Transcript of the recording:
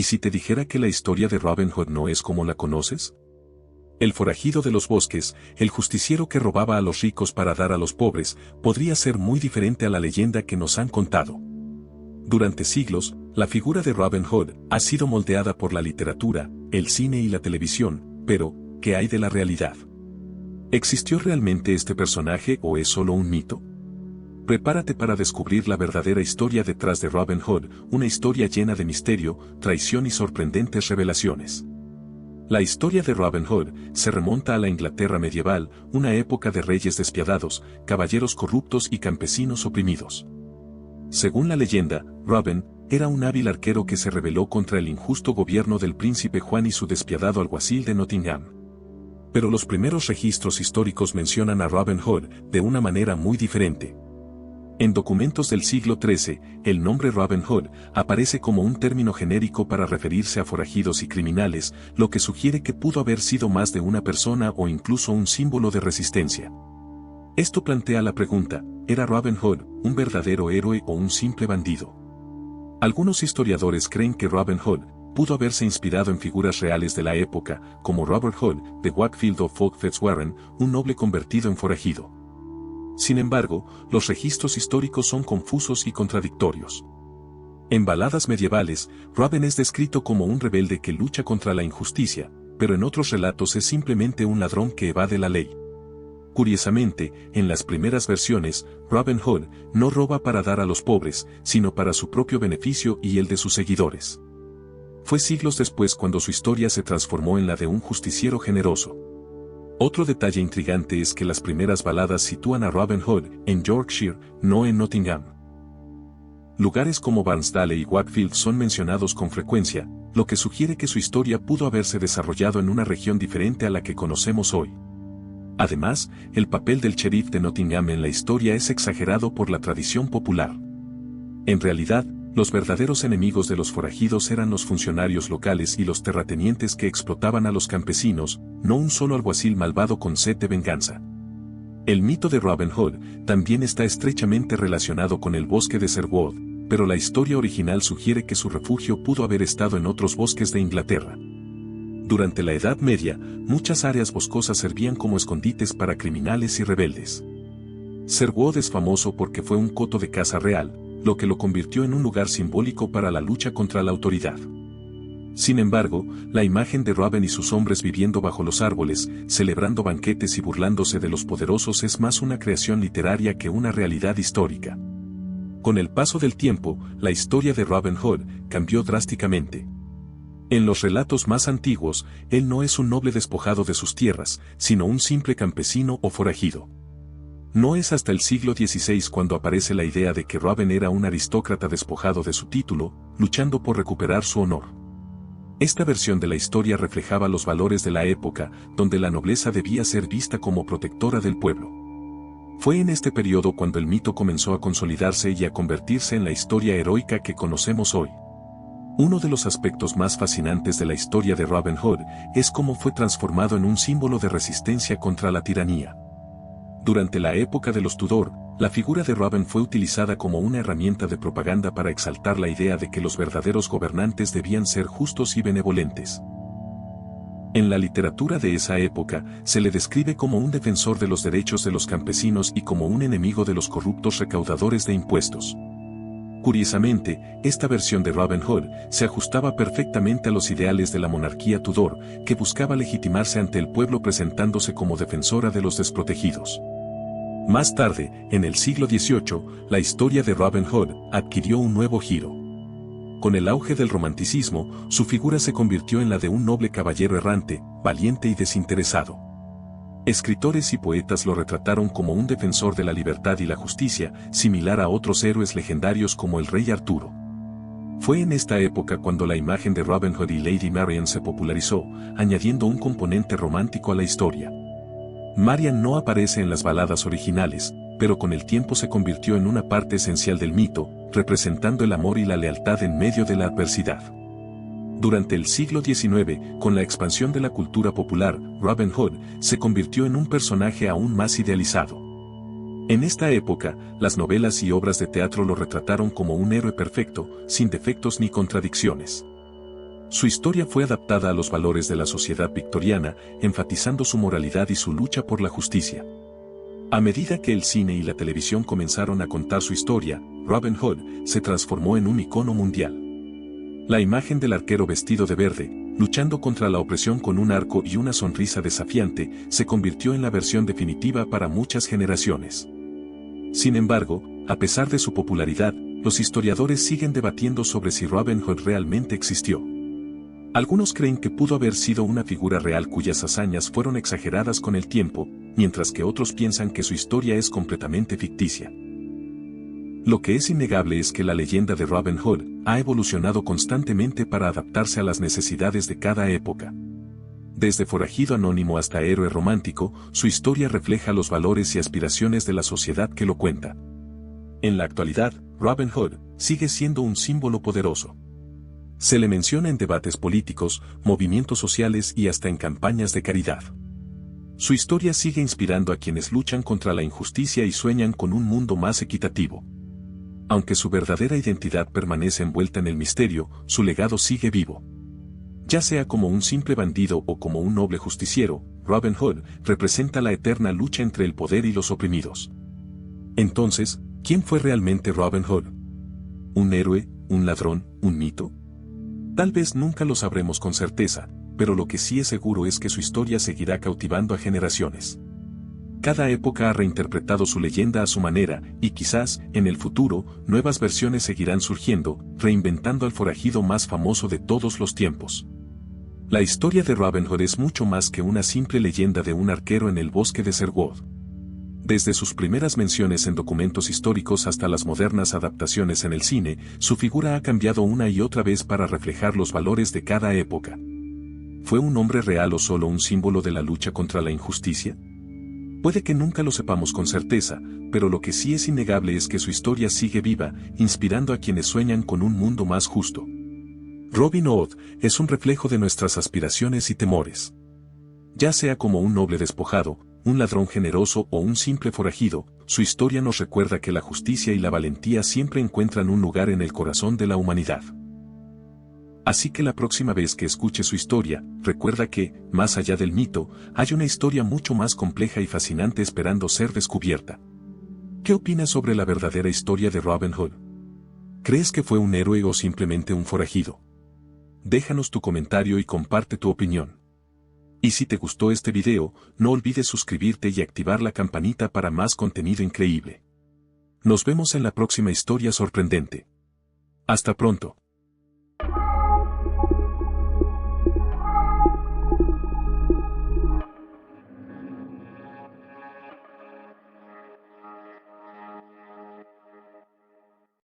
¿Y si te dijera que la historia de Robin Hood no es como la conoces? El forajido de los bosques, el justiciero que robaba a los ricos para dar a los pobres, podría ser muy diferente a la leyenda que nos han contado. Durante siglos, la figura de Robin Hood ha sido moldeada por la literatura, el cine y la televisión, pero, ¿qué hay de la realidad? ¿Existió realmente este personaje o es solo un mito? Prepárate para descubrir la verdadera historia detrás de Robin Hood, una historia llena de misterio, traición y sorprendentes revelaciones. La historia de Robin Hood se remonta a la Inglaterra medieval, una época de reyes despiadados, caballeros corruptos y campesinos oprimidos. Según la leyenda, Robin era un hábil arquero que se rebeló contra el injusto gobierno del príncipe Juan y su despiadado alguacil de Nottingham. Pero los primeros registros históricos mencionan a Robin Hood de una manera muy diferente. En documentos del siglo XIII, el nombre Robin Hood aparece como un término genérico para referirse a forajidos y criminales, lo que sugiere que pudo haber sido más de una persona o incluso un símbolo de resistencia. Esto plantea la pregunta, ¿era Robin Hood un verdadero héroe o un simple bandido? Algunos historiadores creen que Robin Hood pudo haberse inspirado en figuras reales de la época, como Robert Hood, de Wakefield o Fulk Fitzwarren, un noble convertido en forajido. Sin embargo, los registros históricos son confusos y contradictorios. En baladas medievales, Robin es descrito como un rebelde que lucha contra la injusticia, pero en otros relatos es simplemente un ladrón que evade la ley. Curiosamente, en las primeras versiones, Robin Hood no roba para dar a los pobres, sino para su propio beneficio y el de sus seguidores. Fue siglos después cuando su historia se transformó en la de un justiciero generoso. Otro detalle intrigante es que las primeras baladas sitúan a Robin Hood en Yorkshire, no en Nottingham. Lugares como Barnstaple y Wakefield son mencionados con frecuencia, lo que sugiere que su historia pudo haberse desarrollado en una región diferente a la que conocemos hoy. Además, el papel del sheriff de Nottingham en la historia es exagerado por la tradición popular. En realidad, los verdaderos enemigos de los forajidos eran los funcionarios locales y los terratenientes que explotaban a los campesinos, no un solo alguacil malvado con sed de venganza. El mito de Robin Hood también está estrechamente relacionado con el bosque de Sherwood, pero la historia original sugiere que su refugio pudo haber estado en otros bosques de Inglaterra. Durante la Edad Media, muchas áreas boscosas servían como escondites para criminales y rebeldes. Sherwood es famoso porque fue un coto de caza real, lo que lo convirtió en un lugar simbólico para la lucha contra la autoridad. Sin embargo, la imagen de Robin y sus hombres viviendo bajo los árboles, celebrando banquetes y burlándose de los poderosos es más una creación literaria que una realidad histórica. Con el paso del tiempo, la historia de Robin Hood cambió drásticamente. En los relatos más antiguos, él no es un noble despojado de sus tierras, sino un simple campesino o forajido. No es hasta el siglo XVI cuando aparece la idea de que Robin era un aristócrata despojado de su título, luchando por recuperar su honor. Esta versión de la historia reflejaba los valores de la época, donde la nobleza debía ser vista como protectora del pueblo. Fue en este periodo cuando el mito comenzó a consolidarse y a convertirse en la historia heroica que conocemos hoy. Uno de los aspectos más fascinantes de la historia de Robin Hood es cómo fue transformado en un símbolo de resistencia contra la tiranía. Durante la época de los Tudor, la figura de Robin fue utilizada como una herramienta de propaganda para exaltar la idea de que los verdaderos gobernantes debían ser justos y benevolentes. En la literatura de esa época, se le describe como un defensor de los derechos de los campesinos y como un enemigo de los corruptos recaudadores de impuestos. Curiosamente, esta versión de Robin Hood se ajustaba perfectamente a los ideales de la monarquía Tudor, que buscaba legitimarse ante el pueblo presentándose como defensora de los desprotegidos. Más tarde, en el siglo XVIII, la historia de Robin Hood adquirió un nuevo giro. Con el auge del romanticismo, su figura se convirtió en la de un noble caballero errante, valiente y desinteresado. Escritores y poetas lo retrataron como un defensor de la libertad y la justicia, similar a otros héroes legendarios como el rey Arturo. Fue en esta época cuando la imagen de Robin Hood y Lady Marian se popularizó, añadiendo un componente romántico a la historia. Marian no aparece en las baladas originales, pero con el tiempo se convirtió en una parte esencial del mito, representando el amor y la lealtad en medio de la adversidad. Durante el siglo XIX, con la expansión de la cultura popular, Robin Hood se convirtió en un personaje aún más idealizado. En esta época, las novelas y obras de teatro lo retrataron como un héroe perfecto, sin defectos ni contradicciones. Su historia fue adaptada a los valores de la sociedad victoriana, enfatizando su moralidad y su lucha por la justicia. A medida que el cine y la televisión comenzaron a contar su historia, Robin Hood se transformó en un icono mundial. La imagen del arquero vestido de verde, luchando contra la opresión con un arco y una sonrisa desafiante, se convirtió en la versión definitiva para muchas generaciones. Sin embargo, a pesar de su popularidad, los historiadores siguen debatiendo sobre si Robin Hood realmente existió. Algunos creen que pudo haber sido una figura real cuyas hazañas fueron exageradas con el tiempo, mientras que otros piensan que su historia es completamente ficticia. Lo que es innegable es que la leyenda de Robin Hood ha evolucionado constantemente para adaptarse a las necesidades de cada época. Desde forajido anónimo hasta héroe romántico, su historia refleja los valores y aspiraciones de la sociedad que lo cuenta. En la actualidad, Robin Hood sigue siendo un símbolo poderoso. Se le menciona en debates políticos, movimientos sociales y hasta en campañas de caridad. Su historia sigue inspirando a quienes luchan contra la injusticia y sueñan con un mundo más equitativo. Aunque su verdadera identidad permanece envuelta en el misterio, su legado sigue vivo. Ya sea como un simple bandido o como un noble justiciero, Robin Hood representa la eterna lucha entre el poder y los oprimidos. Entonces, ¿quién fue realmente Robin Hood? ¿Un héroe, un ladrón, un mito? Tal vez nunca lo sabremos con certeza, pero lo que sí es seguro es que su historia seguirá cautivando a generaciones. Cada época ha reinterpretado su leyenda a su manera, y quizás, en el futuro, nuevas versiones seguirán surgiendo, reinventando al forajido más famoso de todos los tiempos. La historia de Robin Hood es mucho más que una simple leyenda de un arquero en el bosque de Sherwood. Desde sus primeras menciones en documentos históricos hasta las modernas adaptaciones en el cine, su figura ha cambiado una y otra vez para reflejar los valores de cada época. ¿Fue un hombre real o solo un símbolo de la lucha contra la injusticia? Puede que nunca lo sepamos con certeza, pero lo que sí es innegable es que su historia sigue viva, inspirando a quienes sueñan con un mundo más justo. Robin Hood es un reflejo de nuestras aspiraciones y temores. Ya sea como un noble despojado, un ladrón generoso o un simple forajido, su historia nos recuerda que la justicia y la valentía siempre encuentran un lugar en el corazón de la humanidad. Así que la próxima vez que escuche su historia, recuerda que, más allá del mito, hay una historia mucho más compleja y fascinante esperando ser descubierta. ¿Qué opinas sobre la verdadera historia de Robin Hood? ¿Crees que fue un héroe o simplemente un forajido? Déjanos tu comentario y comparte tu opinión. Y si te gustó este video, no olvides suscribirte y activar la campanita para más contenido increíble. Nos vemos en la próxima historia sorprendente. Hasta pronto.